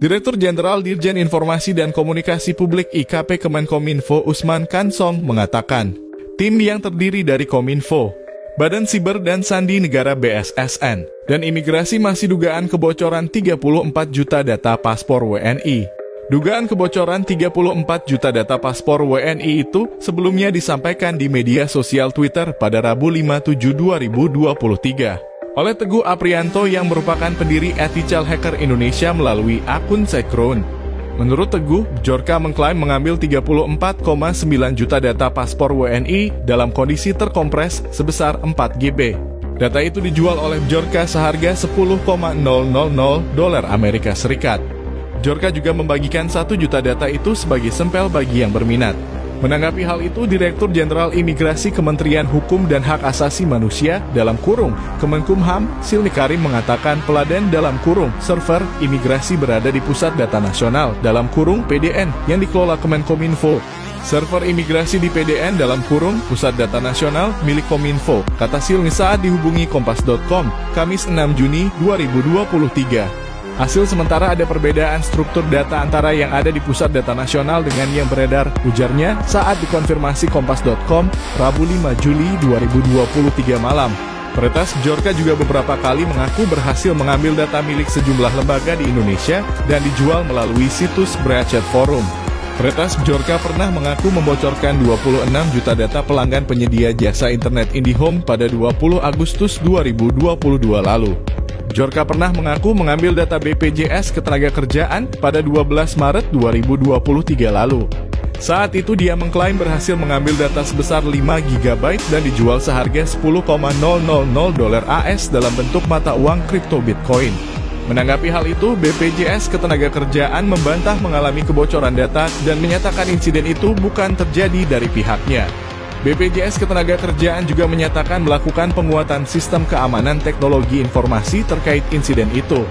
Direktur Jenderal Dirjen Informasi dan Komunikasi Publik IKP Kemenkominfo Usman Kansong mengatakan, tim yang terdiri dari Kominfo, Badan Siber dan Sandi Negara BSSN, dan imigrasi masih dugaan kebocoran 34 juta data paspor WNI. Dugaan kebocoran 34 juta data paspor WNI itu sebelumnya disampaikan di media sosial Twitter pada Rabu 5 7 2023. Oleh Teguh Aprianto yang merupakan pendiri Ethical Hacker Indonesia melalui akun Sekron. Menurut Teguh, Bjorka mengklaim mengambil 34,9 juta data paspor WNI dalam kondisi terkompres sebesar 4 GB. Data itu dijual oleh Bjorka seharga $10,000 Amerika Serikat. Bjorka juga membagikan 1 juta data itu sebagai sampel bagi yang berminat. Menanggapi hal itu, Direktur Jenderal Imigrasi Kementerian Hukum dan Hak Asasi Manusia Kemenkumham Silni Karim mengatakan peladen server imigrasi berada di Pusat Data Nasional PDN yang dikelola Kemenkominfo. Server imigrasi di PDN Pusat Data Nasional milik Kominfo, kata Silni saat dihubungi Kompas.com, Kamis 6 Juni 2023. Hasil sementara ada perbedaan struktur data antara yang ada di Pusat Data Nasional dengan yang beredar, ujarnya saat dikonfirmasi Kompas.com, Rabu 5 Juli 2023 malam. Peretas Bjorka juga beberapa kali mengaku berhasil mengambil data milik sejumlah lembaga di Indonesia dan dijual melalui situs Breached Forum. Peretas Bjorka pernah mengaku membocorkan 26 juta data pelanggan penyedia jasa internet IndiHome pada 20 Agustus 2022 lalu. Bjorka pernah mengaku mengambil data BPJS Ketenagakerjaan pada 12 Maret 2023 lalu. Saat itu dia mengklaim berhasil mengambil data sebesar 5 GB dan dijual seharga $10,000 AS dalam bentuk mata uang kripto Bitcoin. Menanggapi hal itu, BPJS Ketenagakerjaan membantah mengalami kebocoran data dan menyatakan insiden itu bukan terjadi dari pihaknya. BPJS Ketenagakerjaan juga menyatakan melakukan penguatan sistem keamanan teknologi informasi terkait insiden itu.